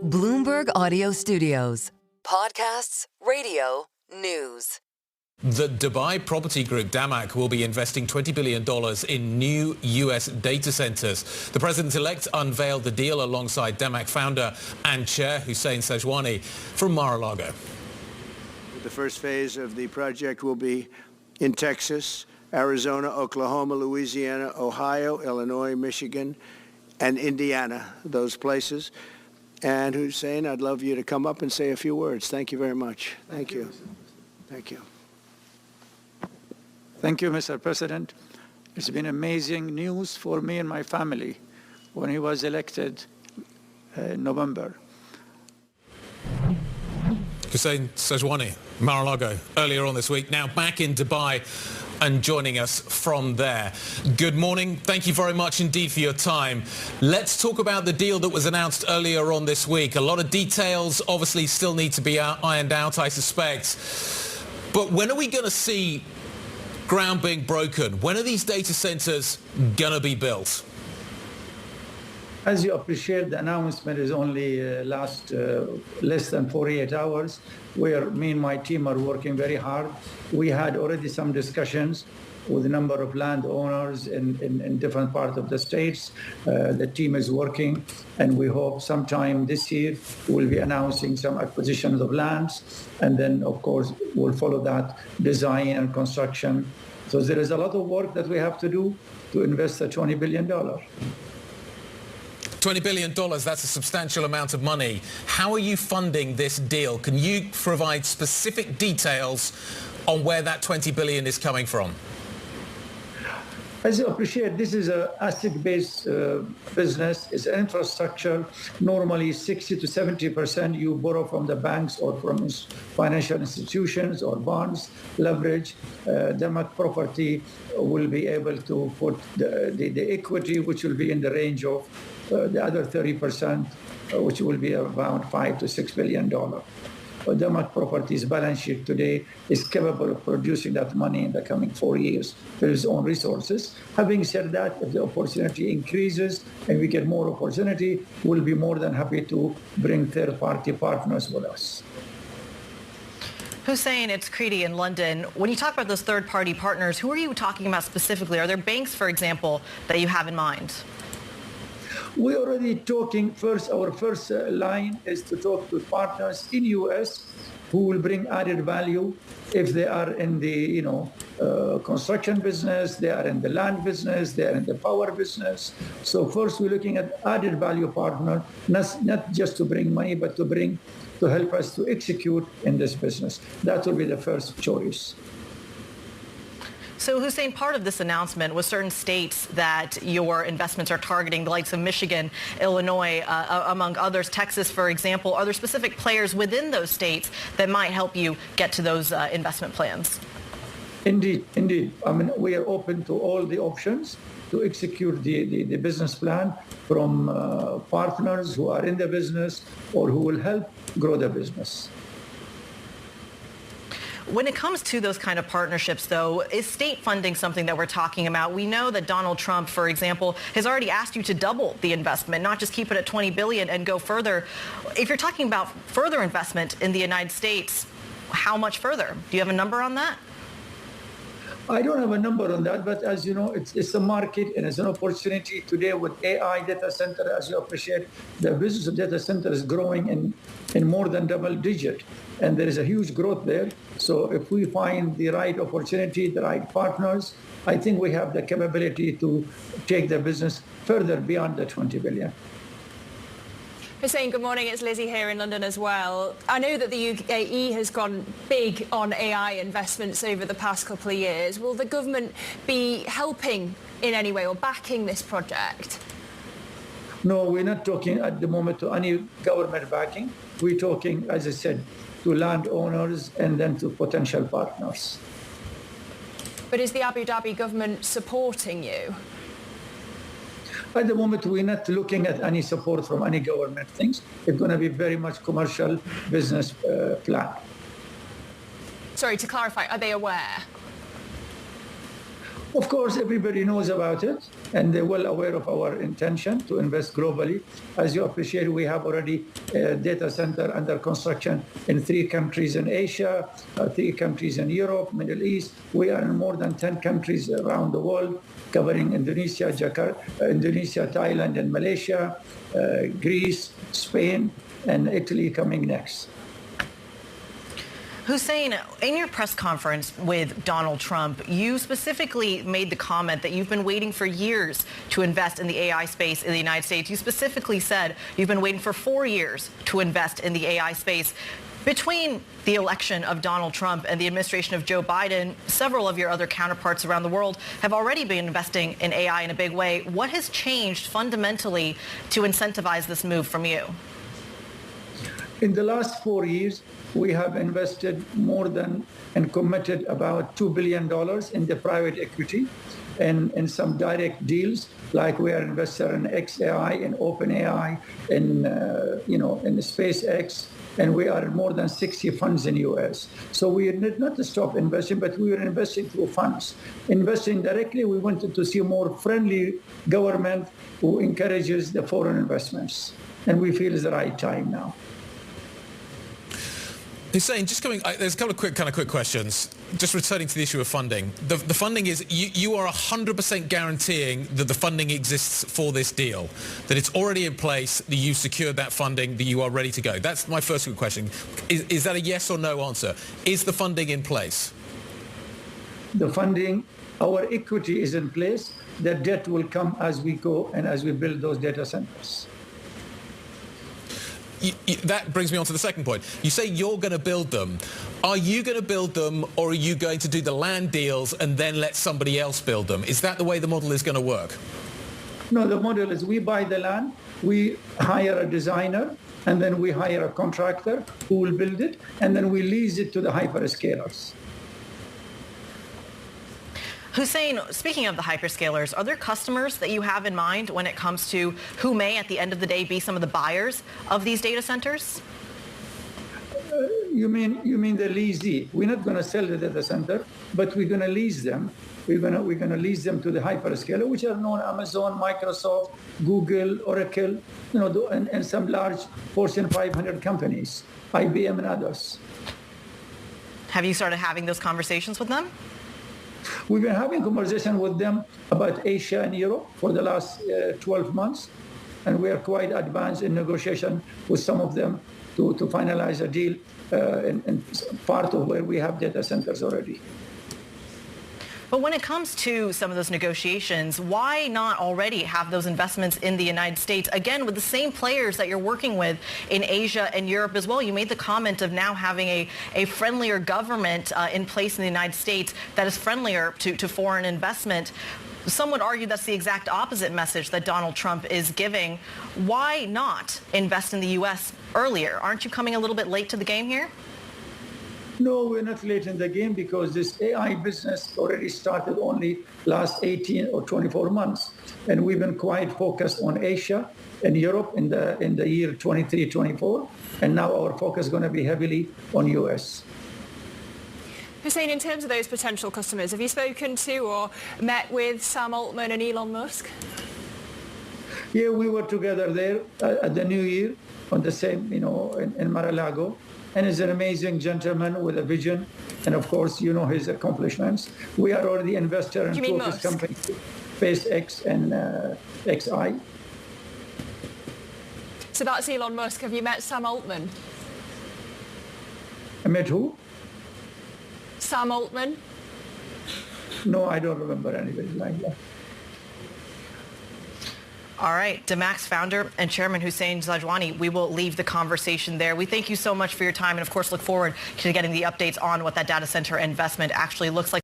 Bloomberg Audio Studios. Podcasts, radio, news. The Dubai property group DAMAC will be investing $20 billion in new U.S. data centers. The president-elect unveiled the deal alongside DAMAC founder and chair Hussain Sajwani from Mar-a-Lago. The first phase of the project will be in Texas, Arizona, Oklahoma, Louisiana, Ohio, Illinois, Michigan, and Indiana, those places. And Hussain, I'd love you to come up and say a few words. Thank you very much. Thank you. Thank you. Thank you, Mr. President. It's been amazing news for me and my family when he was elected in November. Hussain Sajwani, Mar-a-Lago, earlier on this week, now back in Dubai and joining us from there. Good morning. Thank you very much indeed for your time. Let's talk about the deal that was announced earlier on this week. A lot of details obviously still need to be ironed out, I suspect. But when are we going to see ground being broken? When are these data centers going to be built? As you appreciate, the announcement is only last less than 48 hours, where me and my team are working very hard. We had already some discussions with a number of landowners in different parts of the states. The team is working, and we hope sometime this year we'll be announcing some acquisitions of lands, and then, of course, we'll follow that design and construction. So there is a lot of work that we have to do to invest the $20 billion. $20 billion, that's a substantial amount of money. How are you funding this deal? Can you provide specific details on where that $20 billion is coming from? As you appreciate, this is an asset-based business. It's an infrastructure. Normally, 60 to 70% you borrow from the banks or from financial institutions or bonds, leverage. DAMAC property will be able to put the equity, which will be in the range of the other 30%, which will be around $5 to $6 billion. DAMAC Properties' balance sheet today is capable of producing that money in the coming 4 years for its own resources. Having said that, if the opportunity increases and we get more opportunity, we'll be more than happy to bring third-party partners with us. Hussain, it's Creedy in London. When you talk about those third-party partners, who are you talking about specifically? Are there banks, for example, that you have in mind? We're already talking first. Our first line is to talk to partners in U.S. who will bring added value if they are in the construction business, they are in the land business, they are in the power business. So first we're looking at added value partner, not just to bring money, but to help us to execute in this business. That will be the first choice. So, Hussain, part of this announcement was certain states that your investments are targeting, the likes of Michigan, Illinois, among others, Texas, for example. Are there specific players within those states that might help you get to those investment plans? Indeed. I mean, we are open to all the options to execute the business plan from partners who are in the business or who will help grow the business. When it comes to those kind of partnerships, though, is state funding something that we're talking about? We know that Donald Trump, for example, has already asked you to double the investment, not just keep it at $20 billion and go further. If you're talking about further investment in the United States, how much further? Do you have a number on that? I don't have a number on that, but as you know, it's a market and it's an opportunity today with AI data center. As you appreciate, the business of data center is growing in more than double digit, and there is a huge growth there. So if we find the right opportunity, the right partners, I think we have the capability to take the business further beyond the $20 billion. Hussain, good morning. It's Lizzie here in London as well. I know that the UAE has gone big on AI investments over the past couple of years. Will the government be helping in any way or backing this project? No, we're not talking at the moment to any government backing. We're talking, as I said, to landowners and then to potential partners. But is the Abu Dhabi government supporting you? At the moment, we're not looking at any support from any government things. It's going to be very much commercial business plan. Sorry, to clarify, are they aware? Of course, everybody knows about it, and they're well aware of our intention to invest globally. As you appreciate, we have already a data center under construction in 3 countries in Asia, 3 countries in Europe, Middle East. We are in more than 10 countries around the world, covering Indonesia, Thailand, and Malaysia, Greece, Spain, and Italy coming next. Hussain, in your press conference with Donald Trump, you specifically made the comment that you've been waiting for years to invest in the AI space in the United States. You specifically said you've been waiting for 4 years to invest in the AI space. Between the election of Donald Trump and the administration of Joe Biden, several of your other counterparts around the world have already been investing in AI in a big way. What has changed fundamentally to incentivize this move from you? In the last 4 years, we have invested more than and committed about $2 billion in the private equity and in some direct deals, like we are investor in XAI, in OpenAI, in SpaceX, and we are in more than 60 funds in U.S. So we did not stop investing, but we were investing through funds. Investing directly, we wanted to see a more friendly government who encourages the foreign investments, and we feel it's the right time now. Hussain, there's a couple of quick questions. Just returning to the issue of funding. The funding is, you are 100% guaranteeing that the funding exists for this deal, that it's already in place, that you've secured that funding, that you are ready to go. That's my first quick question. Is that a yes or no answer? Is the funding in place? The funding, our equity is in place. The debt will come as we go and as we build those data centers. That brings me on to the second point. You say you're going to build them. Are you going to build them, or are you going to do the land deals and then let somebody else build them? Is that the way the model is going to work? No, the model is we buy the land, we hire a designer, and then we hire a contractor who will build it, and then we lease it to the hyperscalers. Hussain, speaking of the hyperscalers, are there customers that you have in mind when it comes to who may, at the end of the day, be some of the buyers of these data centers? You mean the leasee? We're not going to sell the data center, but we're going to lease them. We're going to lease them to the hyperscaler, which are known Amazon, Microsoft, Google, Oracle, and some large Fortune 500 companies, IBM and others. Have you started having those conversations with them? We've been having conversation with them about Asia and Europe for the last 12 months, and we are quite advanced in negotiation with some of them to finalize a deal in part of where we have data centers already. But when it comes to some of those negotiations, why not already have those investments in the United States, again, with the same players that you're working with in Asia and Europe as well? You made the comment of now having a friendlier government in place in the United States that is friendlier to foreign investment. Some would argue that's the exact opposite message that Donald Trump is giving. Why not invest in the U.S. earlier? Aren't you coming a little bit late to the game here? No, we're not late in the game because this AI business already started only last 18 or 24 months. And we've been quite focused on Asia and Europe in the year 23, 24. And now our focus is going to be heavily on U.S. Hussain, in terms of those potential customers, have you spoken to or met with Sam Altman and Elon Musk? Yeah, we were together there at the New Year on the same, in Mar-a-Lago. And he's an amazing gentleman with a vision. And of course, his accomplishments. We are already investor in two of his companies, SpaceX and XI. So that's Elon Musk. Have you met Sam Altman? I met who? Sam Altman? No, I don't remember anybody like that. All right, DAMAC's founder and chairman Hussain Sajwani, we will leave the conversation there. We thank you so much for your time and, of course, look forward to getting the updates on what that data center investment actually looks like.